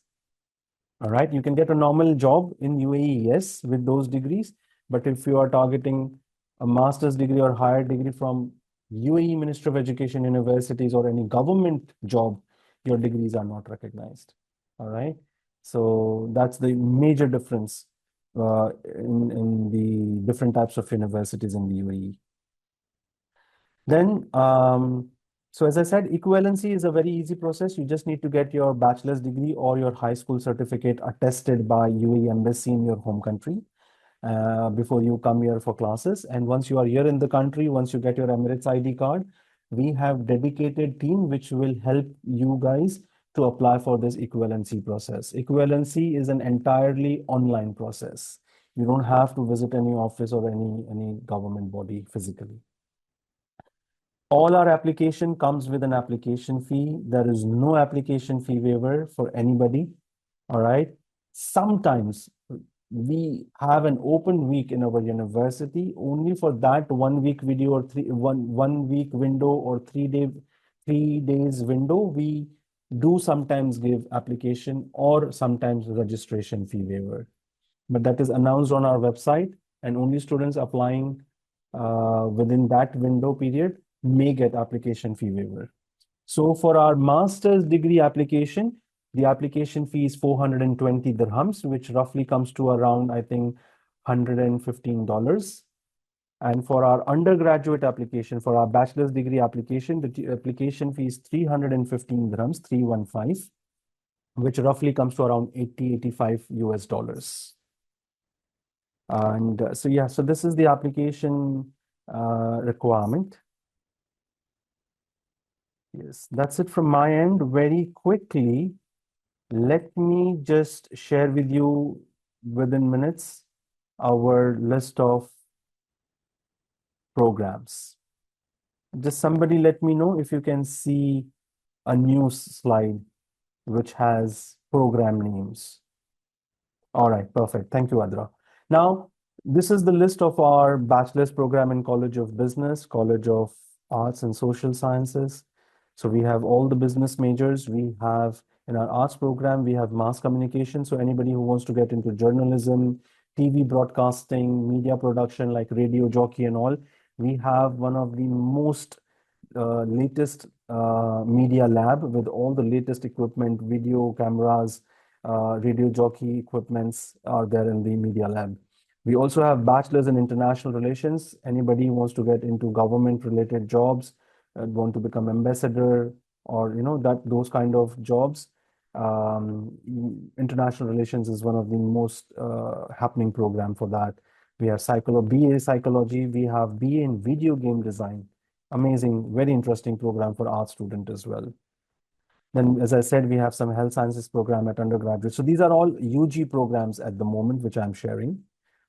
S2: All right, you can get a normal job in UAE, yes, with those degrees. But if you are targeting a master's degree or higher degree from UAE Ministry of Education universities or any government job, your degrees are not recognized. All right, so that's the major difference in the different types of universities in the UAE. Then, so as I said, equivalency is a very easy process. You just need to get your bachelor's degree or your high school certificate attested by UAE Embassy in your home country before you come here for classes. And once you are here in the country, once you get your Emirates ID card, we have dedicated team which will help you guys to apply for this equivalency process. Equivalency is an entirely online process. You don't have to visit any office or any government body physically. All our application comes with an application fee. There is no application fee waiver for anybody. All right. Sometimes we have an open week in our university only for that 1 week video or one week window or 3 days window. We do sometimes give application or sometimes registration fee waiver, but that is announced on our website, and only students applying within that window period may get application fee waiver. So for our master's degree application, the application fee is 420 dirhams, which roughly comes to around, I think, $115. And for our undergraduate application, for our bachelor's degree application, the application fee is 315 dirhams, 315, which roughly comes to around 85 US dollars. And so, yeah, so this is the application requirement. Yes, that's it from my end. Very quickly, let me just share with you within minutes our list of programs. Just somebody let me know if you can see a new slide which has program names. All right, perfect. Thank you, Adra. Now, this is the list of our bachelor's program in College of Business, College of Arts and Social Sciences. So we have all the business majors. We have in our arts program, we have mass communication. So anybody who wants to get into journalism, TV broadcasting, media production like radio jockey and all, we have one of the most latest media lab with all the latest equipment, video cameras, radio jockey equipments are there in the media lab. We also have bachelor's in international relations. Anybody who wants to get into government related jobs, want to become ambassador or that those kind of jobs. International relations is one of the most happening program for that. We have BA psychology. We have BA in video game design. Amazing, very interesting program for art student as well. Then, as I said, we have some health sciences program at undergraduate. So these are all UG programs at the moment, which I'm sharing.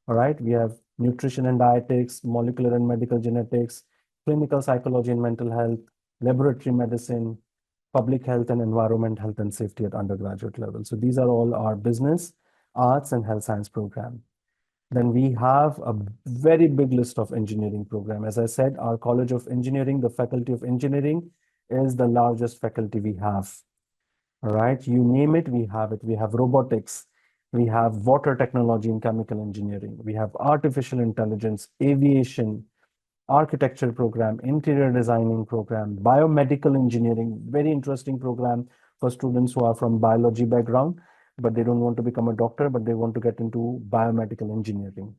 S2: All right, we have nutrition and dietetics, molecular and medical genetics, clinical psychology and mental health, laboratory medicine, public health and environment, health and safety at undergraduate level. So these are all our business, arts, and health science program. Then we have a very big list of engineering program. As I said, our College of Engineering, the Faculty of Engineering, is the largest faculty we have. All right, you name it, we have it. We have robotics, we have water technology and chemical engineering, we have artificial intelligence, aviation, architecture program, interior designing program, biomedical engineering, very interesting program for students who are from biology background, but they don't want to become a doctor, but they want to get into biomedical engineering.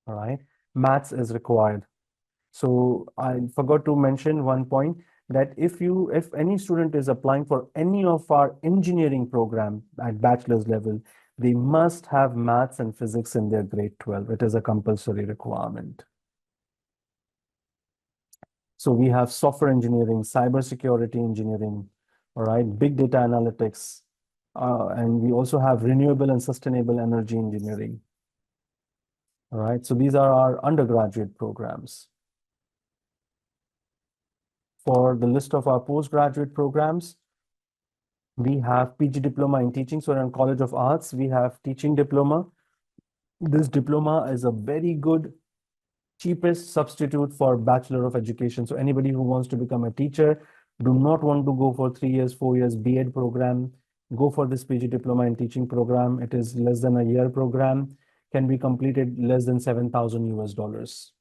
S2: All right, maths is required. So I forgot to mention one point that if any student is applying for any of our engineering program at bachelor's level, they must have maths and physics in their grade 12. It is a compulsory requirement. So we have software engineering, cybersecurity engineering, all right, big data analytics, and we also have renewable and sustainable energy engineering. All right, so these are our undergraduate programs. For the list of our postgraduate programs, we have PG diploma in teaching. So in College of Arts, we have teaching diploma. This diploma is a very good, cheapest substitute for Bachelor of Education. So anybody who wants to become a teacher, do not want to go for 3 years, 4 years B.Ed program, go for this PG diploma in teaching program. It is less than a year program, can be completed less than 7,000 US dollars.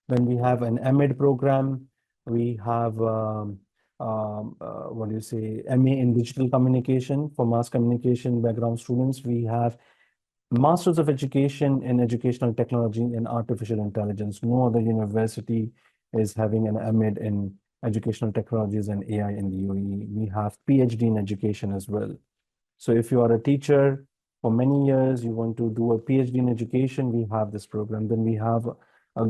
S2: Then we have an M.Ed program. We have what do you say, MA in digital communication for mass communication background students. We have Masters of Education in Educational Technology and Artificial Intelligence. No other university is having an M.Ed in Educational Technologies and AI in the UAE. We have PhD in Education as well. So if you are a teacher for many years, you want to do a PhD in Education, we have this program. Then we have a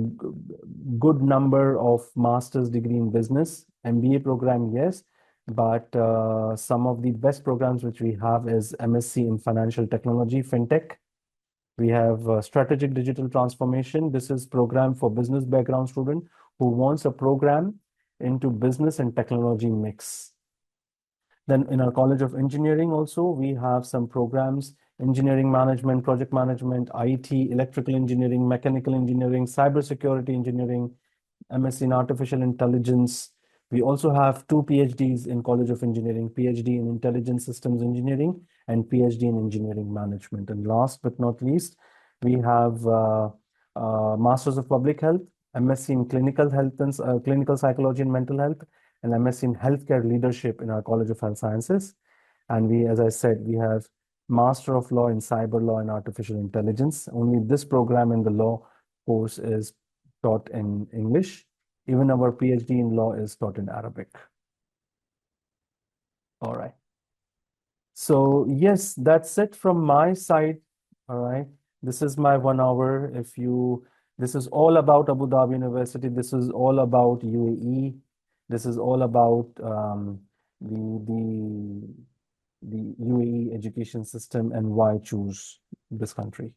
S2: good number of master's degree in business, MBA program, yes, but some of the best programs which we have is MSc in Financial Technology, FinTech. We have Strategic Digital Transformation. This is program for business background student who wants a program into business and technology mix. Then in our College of Engineering also, we have some programs, engineering management, project management, IT, electrical engineering, mechanical engineering, cybersecurity engineering, MSc in artificial intelligence. We also have 2 PhDs in College of Engineering, PhD in intelligence systems engineering and PhD in engineering management. And last but not least, we have Masters of Public Health, MSc in clinical health and clinical psychology and mental health, and MSc in healthcare leadership in our College of Health Sciences. And we, as I said, we have Master of Law in Cyber Law and Artificial Intelligence. Only this program in the law course is taught in English. Even our PhD in law is taught in Arabic. All right. So yes, that's it from my side. All right. This is my 1 hour. This is all about Abu Dhabi University. This is all about UAE. This is all about the UAE education system and why choose this country.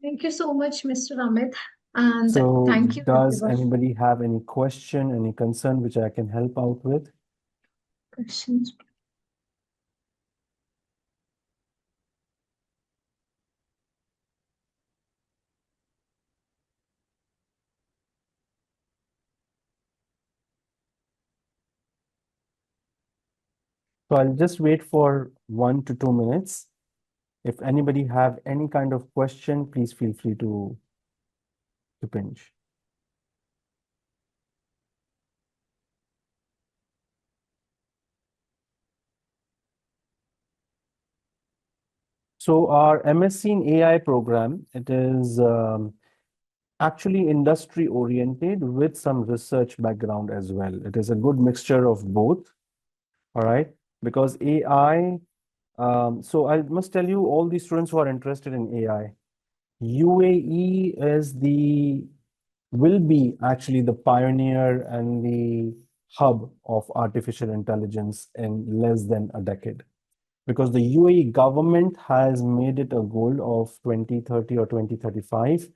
S1: Thank you so much, Mr. Amit. And
S2: So
S1: thank you,
S2: does
S1: everyone.
S2: anybody have any question, any concern which I can help out with?
S1: Questions?
S2: So I'll just wait for 1 to 2 minutes. If anybody have any kind of question, please feel free to pinch. So our MSc in AI program, it is actually industry oriented with some research background as well. It is a good mixture of both. All right, because AI, so I must tell you, all the students who are interested in AI, UAE will be actually the pioneer and the hub of artificial intelligence in less than a decade. Because the UAE government has made it a goal of 2030 or 2035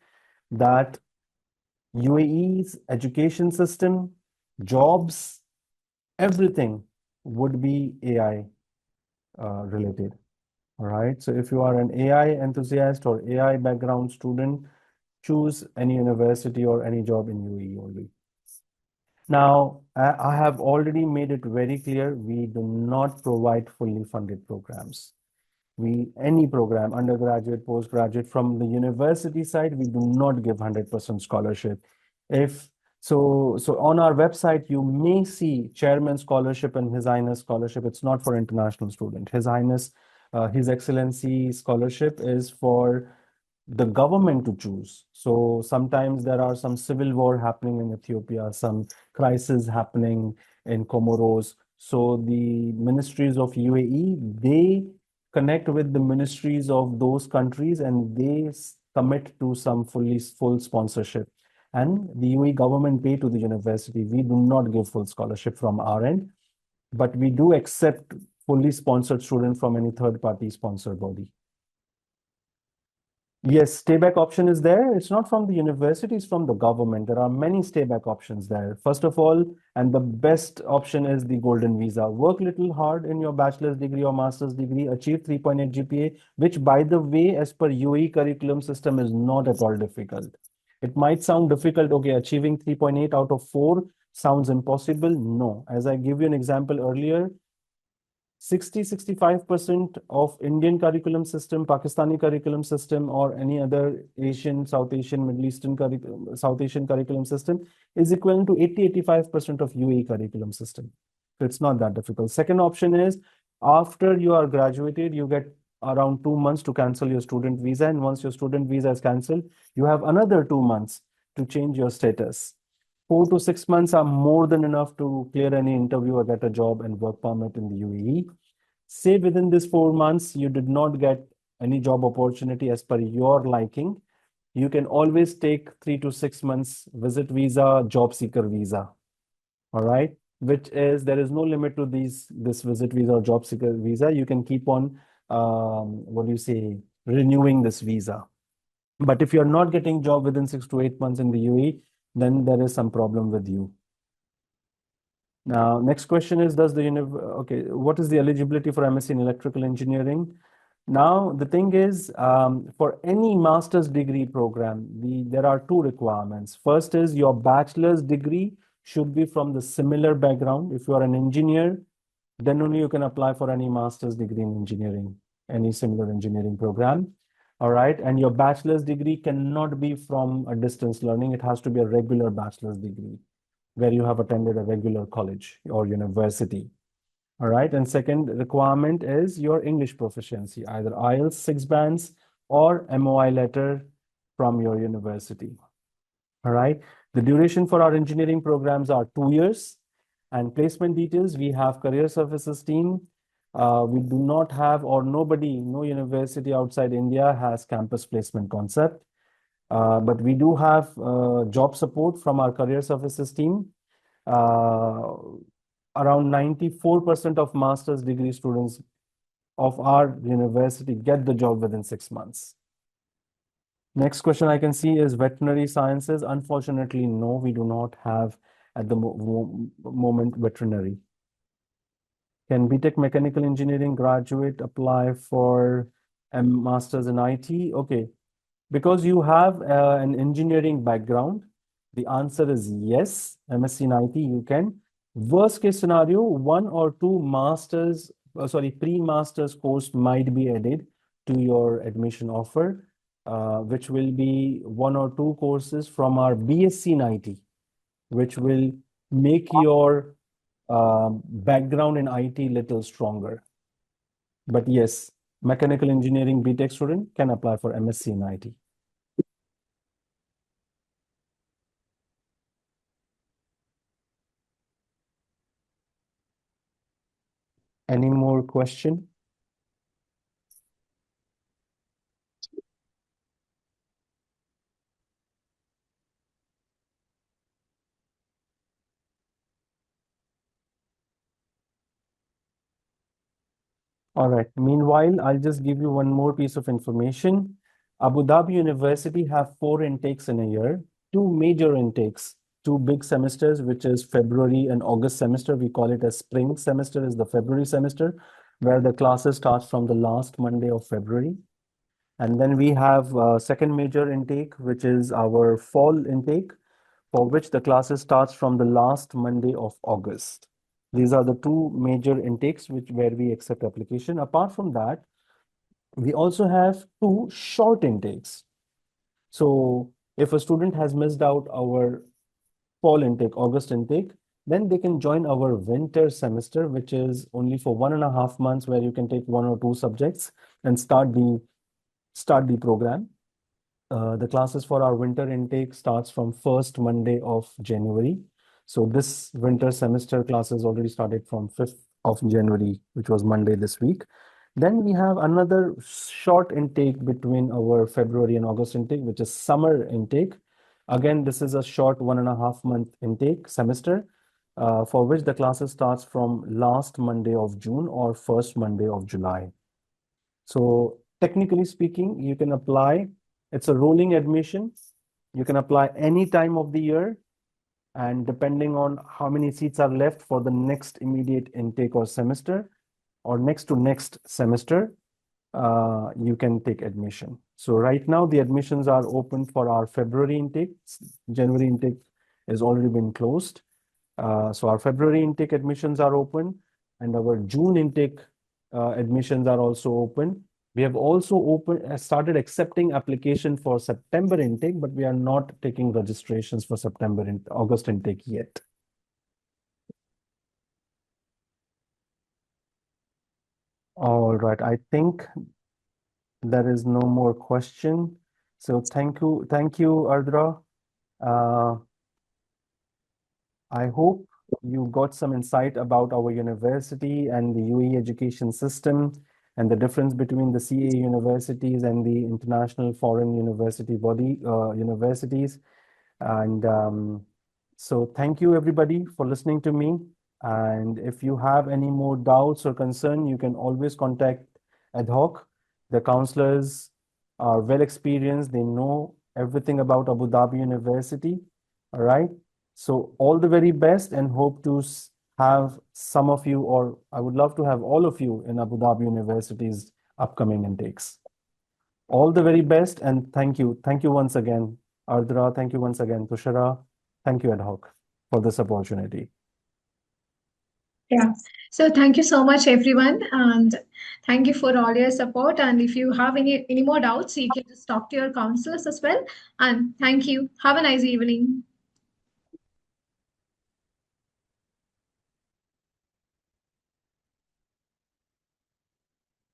S2: that UAE's education system, jobs, everything would be AI related. All right. So if you are an AI enthusiast or AI background student, choose any university or any job in UAE only. Now, I have already made it very clear, we do not provide fully funded programs. Any program, undergraduate, postgraduate, from the university side, we do not give 100% scholarship. If so on our website, you may see Chairman Scholarship and His Highness Scholarship. It's not for international student. His Highness, His Excellency Scholarship is for the government to choose. So sometimes there are some civil war happening in Ethiopia, some crisis happening in Comoros. So the ministries of UAE, they connect with the ministries of those countries and they commit to some full sponsorship. And the UAE government pay to the university. We do not give full scholarship from our end, but we do accept fully sponsored student from any third party sponsored body. Yes, stayback option is there. It's not from the university, it's from the government. There are many stayback options there. First of all, and the best option is the golden visa. Work little hard in your bachelor's degree or master's degree, achieve 3.8 GPA, which by the way, as per UAE curriculum system is not at all difficult. It might sound difficult, okay, achieving 3.8 out of 4 sounds impossible. No, as I give you an example earlier, 65% of Indian curriculum system, Pakistani curriculum system, or any other Asian, South Asian, Middle Eastern curriculum, South Asian curriculum system is equivalent to 85% of UAE curriculum system. So it's not that difficult. Second option is after you are graduated, you get around 2 months to cancel your student visa. And once your student visa is canceled, you have another 2 months to change your status. 4 to 6 months are more than enough to clear any interview or get a job and work permit in the UAE. Say within this 4 months, you did not get any job opportunity as per your liking, you can always take 3 to 6 months visit visa, job seeker visa. All right. Which is, there is no limit to this visit visa or job seeker visa. You can keep on, renewing this visa. But if you're not getting job within 6 to 8 months in the UAE, then there is some problem with you. Now, next question is, what is the eligibility for MSc in electrical engineering? Now, the thing is, for any master's degree program, there are two requirements. First is your bachelor's degree should be from the similar background. If you are an engineer, then only you can apply for any master's degree in engineering, any similar engineering program. All right. And your bachelor's degree cannot be from a distance learning. It has to be a regular bachelor's degree where you have attended a regular college or university. All right. And second requirement is your English proficiency, either IELTS 6 bands or MOI letter from your university. All right. The duration for our engineering programs are 2 years. And placement details, we have career services team. We do not have, or no university outside India has campus placement concept. But we do have job support from our career services team. Around 94% of master's degree students of our university get the job within 6 months. Next question I can see is veterinary sciences. Unfortunately, no, we do not have at the moment veterinary. Can BTech mechanical engineering graduate apply for a master's in IT? Okay, because you have an engineering background, the answer is yes. MSc in IT, you can. Worst case scenario, 1 or 2 pre-master's course might be added to your admission offer, which will be 1 or 2 courses from our BSc in IT, which will make your background in IT little stronger. But yes, mechanical engineering BTech student can apply for MSc in IT. Any more question? All right. Meanwhile, I'll just give you one more piece of information. Abu Dhabi University have 4 intakes in a year, 2 major intakes, 2 big semesters, which is February and August semester. We call it a spring semester is the February semester. where the classes starts from the last Monday of February. And then we have second major intake, which is our fall intake, for which the classes starts from the last Monday of August. These are the two major intakes where we accept application. Apart from that, we also have two short intakes. So if a student has missed out our fall intake, August intake, then they can join our winter semester, which is only for 1.5 months, where you can take one or two subjects and start the program. The classes for our winter intake starts from first Monday of January. So this winter semester classes already started from 5th of January, which was Monday this week. Then we have another short intake between our February and August intake, which is summer intake. Again, this is a short 1.5 month intake semester, for which the classes starts from last Monday of June or first Monday of July. So technically speaking, you can apply, it's a rolling admission. You can apply any time of the year, and depending on how many seats are left for the next immediate intake or semester or next to next semester, you can take admission. So right now the admissions are open for our February intake. January intake has already been closed. So our February intake admissions are open, and our June intake admissions are also open. We have also started accepting application for September intake, but we are not taking registrations for September and August intake yet. All right, I think there is no more question. So thank you, Ardra. I hope you got some insight about our university and the UAE education system and the difference between the CA universities and the international foreign university body universities. And so thank you everybody for listening to me. And if you have any more doubts or concern, you can always contact ad hoc. The counselors are well experienced. They know everything about Abu Dhabi University. All right. So all the very best, and hope to have some of you, or I would love to have all of you in Abu Dhabi University's upcoming intakes. All the very best, and thank you. Thank you once again, Ardra. Thank you once again, Tushara. Thank you, ad hoc, for this opportunity.
S1: Yeah. So thank you so much, everyone, and thank you for all your support. And if you have any more doubts, you can just talk to your counselors as well. And thank you. Have a nice evening.